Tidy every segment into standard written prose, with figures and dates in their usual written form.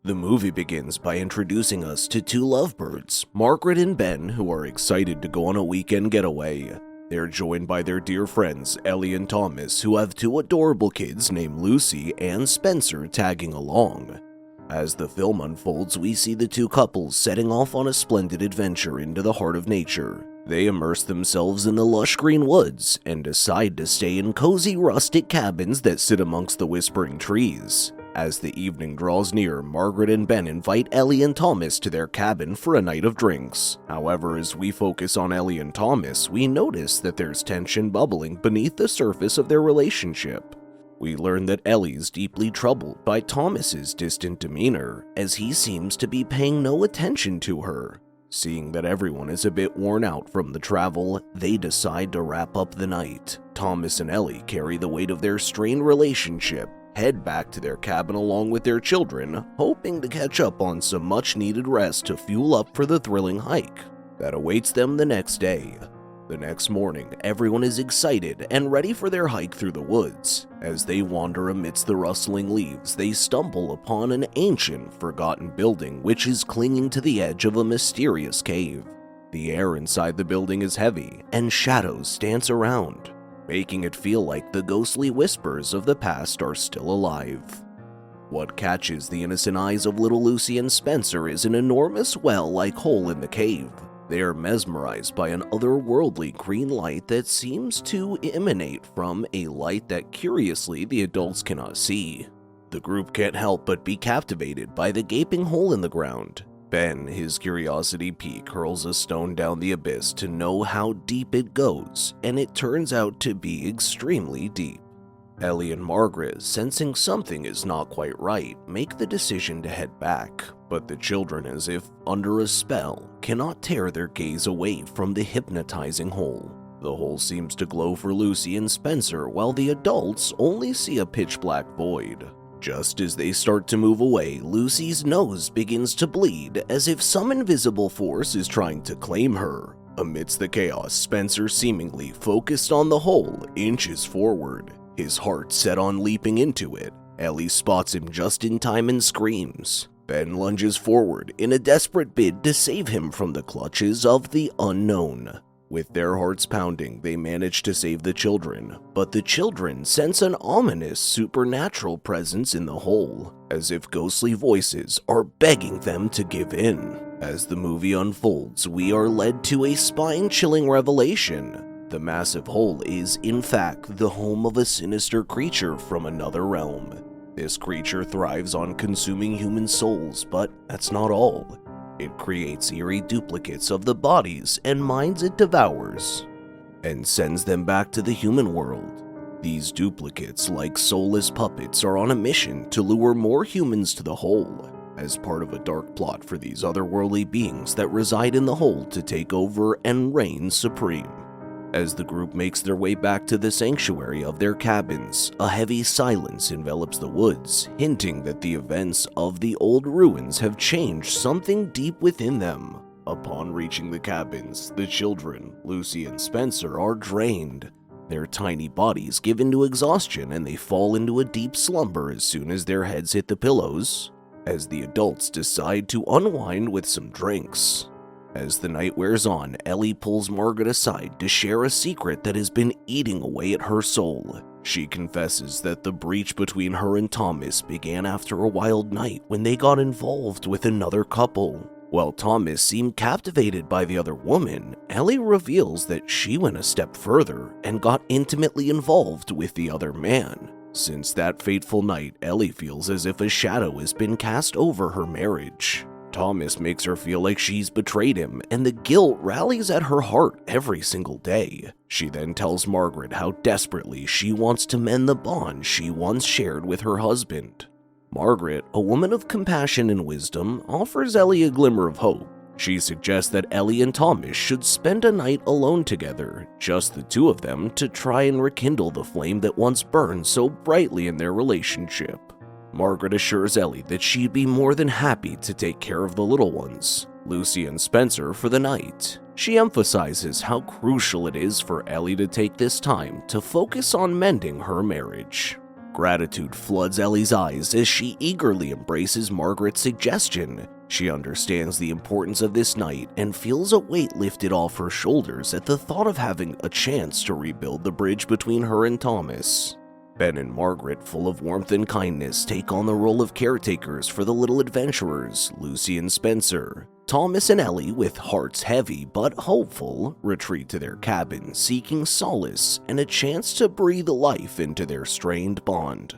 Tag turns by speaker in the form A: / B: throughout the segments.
A: The movie begins by introducing us to two lovebirds, Margaret and Ben, who are excited to go on a weekend getaway. They're joined by their dear friends Ellie and Thomas, who have two adorable kids named Lucy and Spencer tagging along. As the film unfolds, we see the two couples setting off on a splendid adventure into the heart of nature. They immerse themselves in the lush green woods and decide to stay in cozy rustic cabins that sit amongst the whispering trees. As the evening draws near, Margaret and Ben invite Ellie and Thomas to their cabin for a night of drinks. However, as we focus on Ellie and Thomas, we notice that there's tension bubbling beneath the surface of their relationship. We learn that Ellie's deeply troubled by Thomas's distant demeanor, as he seems to be paying no attention to her. Seeing that everyone is a bit worn out from the travel, they decide to wrap up the night. Thomas and Ellie carry the weight of their strained relationship, head back to their cabin along with their children, hoping to catch up on some much-needed rest to fuel up for the thrilling hike that awaits them the next day. The next morning, everyone is excited and ready for their hike through the woods. As they wander amidst the rustling leaves, they stumble upon an ancient, forgotten building which is clinging to the edge of a mysterious cave. The air inside the building is heavy, and shadows dance around, making it feel like the ghostly whispers of the past are still alive. What catches the innocent eyes of little Lucy and Spencer is an enormous well-like hole in the cave. They are mesmerized by an otherworldly green light that seems to emanate from a light that curiously the adults cannot see. The group can't help but be captivated by the gaping hole in the ground. Ben, his curiosity pique, hurls a stone down the abyss to know how deep it goes, and it turns out to be extremely deep. Ellie and Margaret, sensing something is not quite right, make the decision to head back, but the children, as if under a spell, cannot tear their gaze away from the hypnotizing hole. The hole seems to glow for Lucy and Spencer, while the adults only see a pitch-black void. Just as they start to move away, Lucy's nose begins to bleed, as if some invisible force is trying to claim her. Amidst the chaos, Spencer, seemingly focused on the hole, inches forward, his heart set on leaping into it. Ellie spots him just in time and screams. Ben lunges forward in a desperate bid to save him from the clutches of the unknown. With their hearts pounding, they manage to save the children, but the children sense an ominous supernatural presence in the hole, as if ghostly voices are begging them to give in. As the movie unfolds, we are led to a spine-chilling revelation. The massive hole is, in fact, the home of a sinister creature from another realm. This creature thrives on consuming human souls, but that's not all. It creates eerie duplicates of the bodies and minds it devours, and sends them back to the human world. These duplicates, like soulless puppets, are on a mission to lure more humans to the hole, as part of a dark plot for these otherworldly beings that reside in the hole to take over and reign supreme. As the group makes their way back to the sanctuary of their cabins, a heavy silence envelops the woods, hinting that the events of the old ruins have changed something deep within them. Upon reaching the cabins, the children, Lucy and Spencer, are drained. Their tiny bodies give into exhaustion and they fall into a deep slumber as soon as their heads hit the pillows, as the adults decide to unwind with some drinks. As the night wears on, Ellie pulls Margaret aside to share a secret that has been eating away at her soul. She confesses that the breach between her and Thomas began after a wild night when they got involved with another couple. While Thomas seemed captivated by the other woman, Ellie reveals that she went a step further and got intimately involved with the other man. Since that fateful night, Ellie feels as if a shadow has been cast over her marriage. Thomas makes her feel like she's betrayed him, and the guilt rallies at her heart every single day. She then tells Margaret how desperately she wants to mend the bond she once shared with her husband. Margaret, a woman of compassion and wisdom, offers Ellie a glimmer of hope. She suggests that Ellie and Thomas should spend a night alone together, just the two of them, to try and rekindle the flame that once burned so brightly in their relationship. Margaret assures Ellie that she'd be more than happy to take care of the little ones, Lucy and Spencer, for the night. She emphasizes how crucial it is for Ellie to take this time to focus on mending her marriage. Gratitude floods Ellie's eyes as she eagerly embraces Margaret's suggestion. She understands the importance of this night and feels a weight lifted off her shoulders at the thought of having a chance to rebuild the bridge between her and Thomas. Ben and Margaret, full of warmth and kindness, take on the role of caretakers for the little adventurers, Lucy and Spencer. Thomas and Ellie, with hearts heavy but hopeful, retreat to their cabin, seeking solace and a chance to breathe life into their strained bond.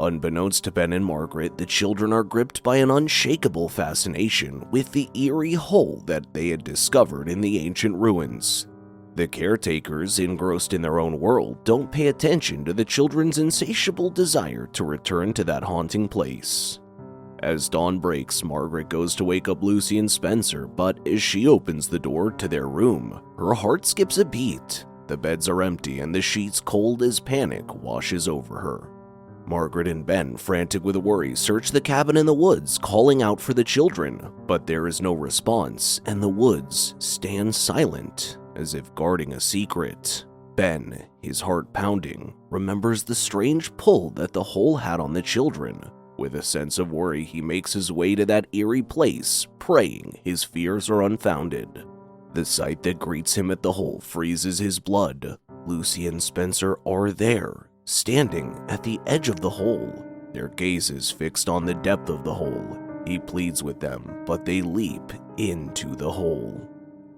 A: Unbeknownst to Ben and Margaret, the children are gripped by an unshakable fascination with the eerie hole that they had discovered in the ancient ruins. The caretakers, engrossed in their own world, don't pay attention to the children's insatiable desire to return to that haunting place. As dawn breaks, Margaret goes to wake up Lucy and Spencer, but as she opens the door to their room, her heart skips a beat. The beds are empty and the sheets cold as panic washes over her. Margaret and Ben, frantic with worry, search the cabin in the woods, calling out for the children, but there is no response, and the woods stand silent, as if guarding a secret. Ben, his heart pounding, remembers the strange pull that the hole had on the children. With a sense of worry, he makes his way to that eerie place, praying his fears are unfounded. The sight that greets him at the hole freezes his blood. Lucy and Spencer are there, standing at the edge of the hole, their gazes fixed on the depth of the hole. He pleads with them, but they leap into the hole.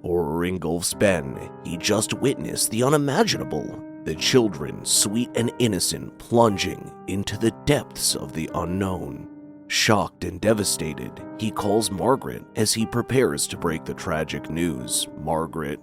A: Horror engulfs Ben. He just witnessed the unimaginable. The children, sweet and innocent, plunging into the depths of the unknown. Shocked and devastated, he calls Margaret as he prepares to break the tragic news. Margaret,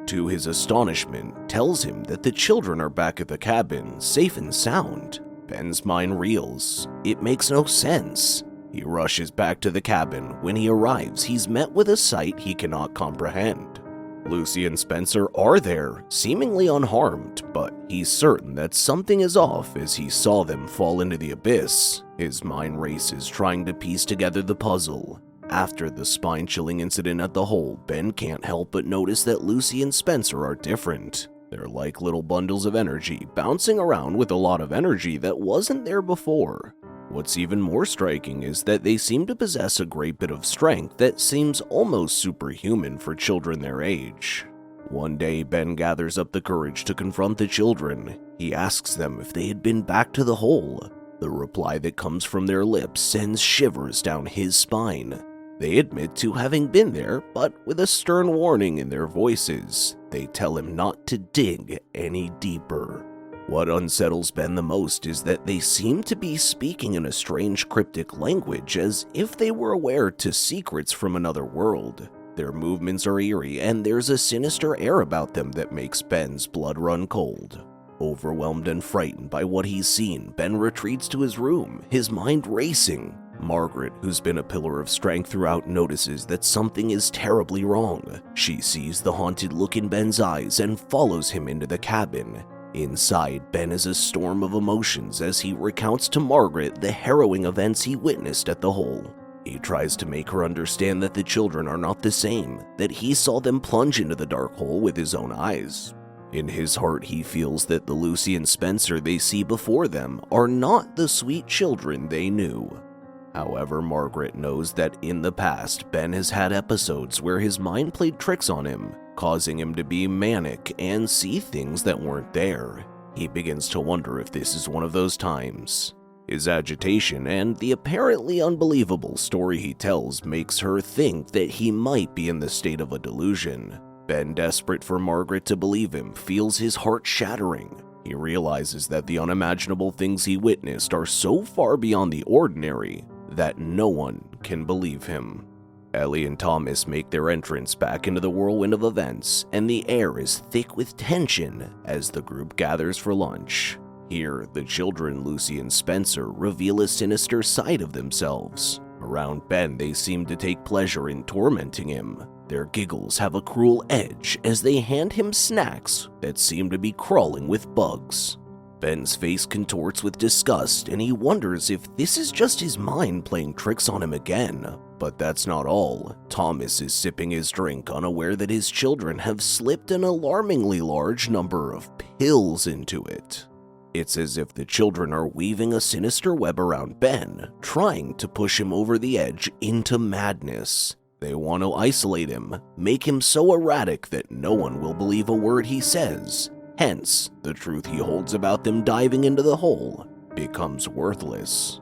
A: to his astonishment, tells him that the children are back at the cabin, safe and sound. Ben's mind reels. It makes no sense. He rushes back to the cabin. When he arrives, he's met with a sight he cannot comprehend. Lucy and Spencer are there, seemingly unharmed, but he's certain that something is off as he saw them fall into the abyss. His mind races, trying to piece together the puzzle. After the spine-chilling incident at the hole, Ben can't help but notice that Lucy and Spencer are different. They're like little bundles of energy, bouncing around with a lot of energy that wasn't there before. What's even more striking is that they seem to possess a great bit of strength that seems almost superhuman for children their age. One day, Ben gathers up the courage to confront the children. He asks them if they had been back to the hole. The reply that comes from their lips sends shivers down his spine. They admit to having been there, but with a stern warning in their voices. They tell him not to dig any deeper. What unsettles Ben the most is that they seem to be speaking in a strange cryptic language, as if they were aware to secrets from another world. Their movements are eerie, and there's a sinister air about them that makes Ben's blood run cold. Overwhelmed and frightened by what he's seen, Ben retreats to his room, his mind racing. Margaret, who's been a pillar of strength throughout, notices that something is terribly wrong. She sees the haunted look in Ben's eyes and follows him into the cabin. Inside, Ben is a storm of emotions as he recounts to Margaret the harrowing events he witnessed at the hole. He tries to make her understand that the children are not the same, that he saw them plunge into the dark hole with his own eyes. In his heart, he feels that the Lucy and Spencer they see before them are not the sweet children they knew. However, Margaret knows that in the past, Ben has had episodes where his mind played tricks on him, causing him to be manic and see things that weren't there. He begins to wonder if this is one of those times. His agitation and the apparently unbelievable story he tells makes her think that he might be in the state of a delusion. Ben, desperate for Margaret to believe him, feels his heart shattering. He realizes that the unimaginable things he witnessed are so far beyond the ordinary that no one can believe him. Ellie and Thomas make their entrance back into the whirlwind of events, and the air is thick with tension as the group gathers for lunch. Here, the children, Lucy and Spencer, reveal a sinister side of themselves. Around Ben, they seem to take pleasure in tormenting him. Their giggles have a cruel edge as they hand him snacks that seem to be crawling with bugs. Ben's face contorts with disgust, and he wonders if this is just his mind playing tricks on him again. But that's not all. Thomas is sipping his drink, unaware that his children have slipped an alarmingly large number of pills into it. It's as if the children are weaving a sinister web around Ben, trying to push him over the edge into madness. They want to isolate him, make him so erratic that no one will believe a word he says. Hence, the truth he holds about them diving into the hole becomes worthless.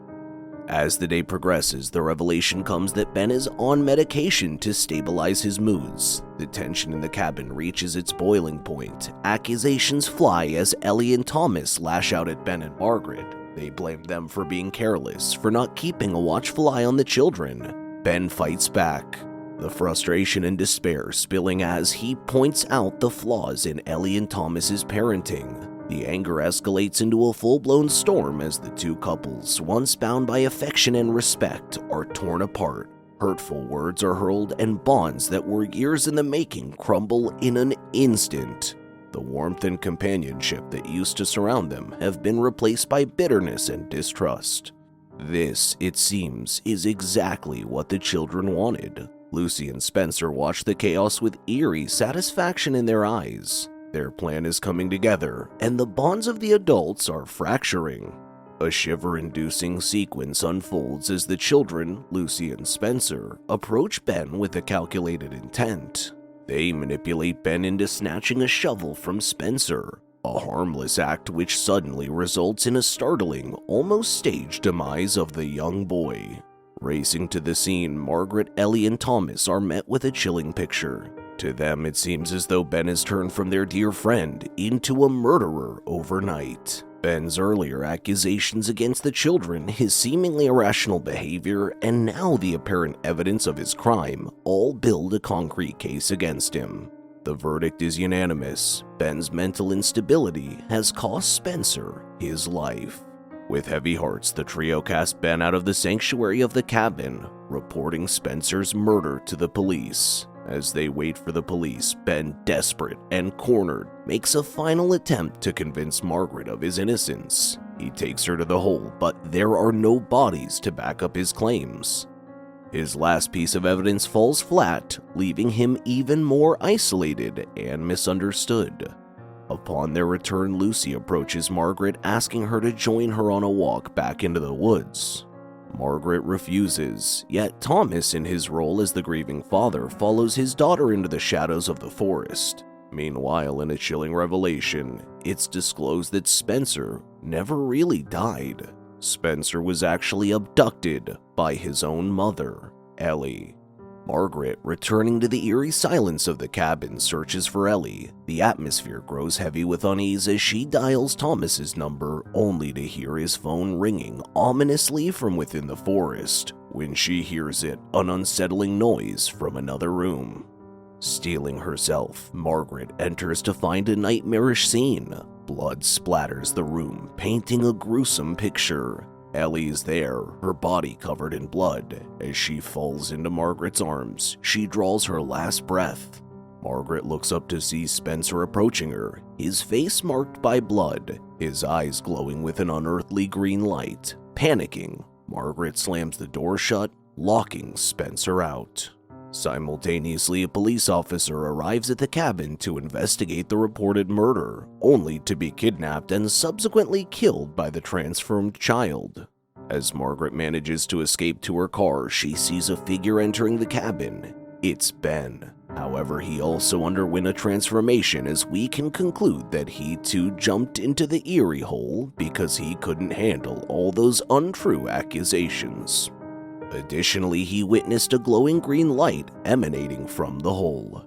A: As the day progresses, the revelation comes that Ben is on medication to stabilize his moods. The tension in the cabin reaches its boiling point. Accusations fly as Ellie and Thomas lash out at Ben and Margaret. They blame them for being careless, for not keeping a watchful eye on the children. Ben fights back, the frustration and despair spilling as he points out the flaws in Ellie and Thomas's parenting. The anger escalates into a full-blown storm as the two couples, once bound by affection and respect, are torn apart. Hurtful words are hurled and bonds that were years in the making crumble in an instant. The warmth and companionship that used to surround them have been replaced by bitterness and distrust. This, it seems, is exactly what the children wanted. Lucy and Spencer watch the chaos with eerie satisfaction in their eyes. Their plan is coming together, and the bonds of the adults are fracturing. A shiver-inducing sequence unfolds as the children, Lucy and Spencer, approach Ben with a calculated intent. They manipulate Ben into snatching a shovel from Spencer, a harmless act which suddenly results in a startling, almost staged demise of the young boy. Racing to the scene, Margaret, Ellie, and Thomas are met with a chilling picture. To them, it seems as though Ben has turned from their dear friend into a murderer overnight. Ben's earlier accusations against the children, his seemingly irrational behavior, and now the apparent evidence of his crime all build a concrete case against him. The verdict is unanimous. Ben's mental instability has cost Spencer his life. With heavy hearts, the trio cast Ben out of the sanctuary of the cabin, reporting Spencer's murder to the police. As they wait for the police, Ben, desperate and cornered, makes a final attempt to convince Margaret of his innocence. He takes her to the hole, but there are no bodies to back up his claims. His last piece of evidence falls flat, leaving him even more isolated and misunderstood. Upon their return, Lucy approaches Margaret, asking her to join her on a walk back into the woods. Margaret refuses, yet Thomas, in his role as the grieving father, follows his daughter into the shadows of the forest. Meanwhile, in a chilling revelation, it's disclosed that Spencer never really died. Spencer was actually abducted by his own mother, Ellie. Margaret, returning to the eerie silence of the cabin, searches for Ellie. The atmosphere grows heavy with unease as she dials Thomas's number, only to hear his phone ringing ominously from within the forest. When she hears it, an unsettling noise from another room. Steeling herself, Margaret enters to find a nightmarish scene. Blood splatters the room, painting a gruesome picture. Ellie is there, her body covered in blood. As she falls into Margaret's arms, she draws her last breath. Margaret looks up to see Spencer approaching her, his face marked by blood, his eyes glowing with an unearthly green light. Panicking, Margaret slams the door shut, locking Spencer out. Simultaneously, a police officer arrives at the cabin to investigate the reported murder, only to be kidnapped and subsequently killed by the transformed child. As Margaret manages to escape to her car, she sees a figure entering the cabin. It's Ben. However, he also underwent a transformation, as we can conclude that he too jumped into the eerie hole because he couldn't handle all those untrue accusations. Additionally, he witnessed a glowing green light emanating from the hole.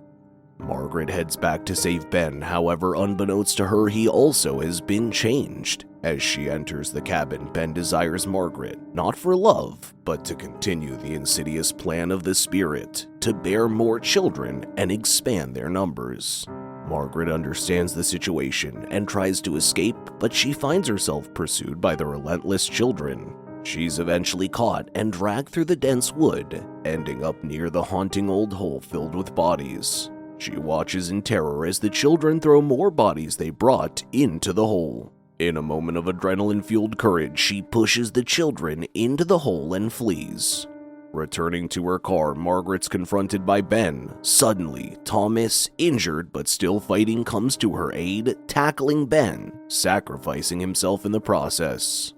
A: Margaret heads back to save Ben, however, unbeknownst to her, he also has been changed. As she enters the cabin, Ben desires Margaret, not for love, but to continue the insidious plan of the spirit, to bear more children and expand their numbers. Margaret understands the situation and tries to escape, but she finds herself pursued by the relentless children. She's eventually caught and dragged through the dense wood, ending up near the haunting old hole filled with bodies. She watches in terror as the children throw more bodies they brought into the hole. In a moment of adrenaline-fueled courage, she pushes the children into the hole and flees. Returning to her car, Margaret's confronted by Ben. Suddenly, Thomas, injured but still fighting, comes to her aid, tackling Ben, sacrificing himself in the process.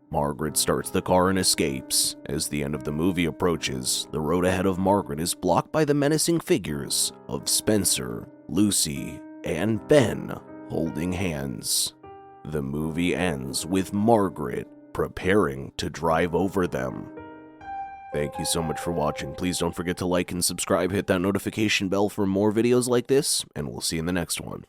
A: Margaret starts the car and escapes. As the end of the movie approaches, the road ahead of Margaret is blocked by the menacing figures of Spencer, Lucy, and Ben holding hands. The movie ends with Margaret preparing to drive over them. Thank you so much for watching. Please don't forget to like and subscribe, hit that notification bell for more videos like this, and we'll see you in the next one.